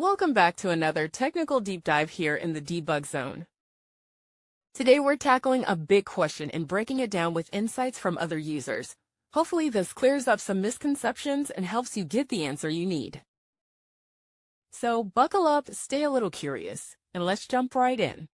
Welcome back to another technical deep dive here in the debug zone. Today we're tackling a big question and breaking it down with insights from other users. Hopefully this clears up some misconceptions and helps you get the answer you need. So buckle up, stay a little curious, and let's jump right in.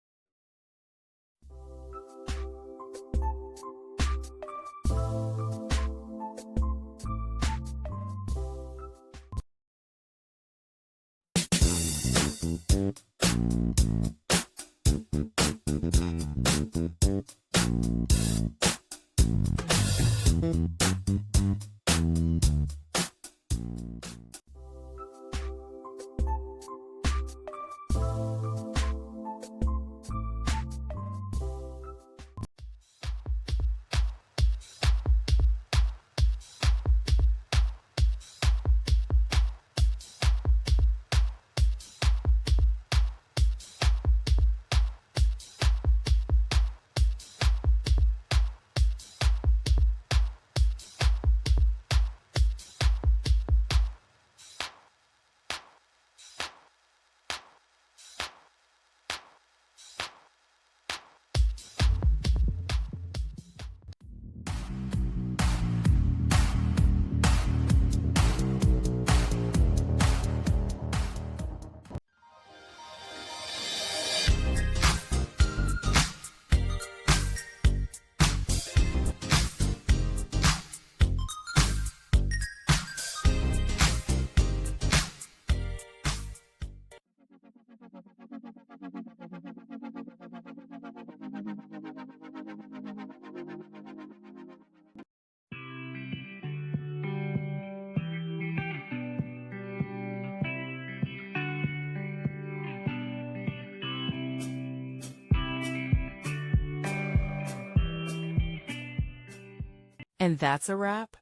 And that's a wrap.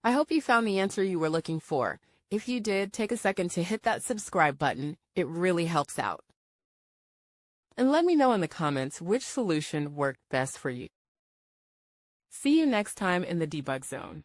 I hope you found the answer you were looking for. If you did, take a second to hit that subscribe button. It really helps out. And let me know in the comments which solution worked best for you. See you next time in the debug zone.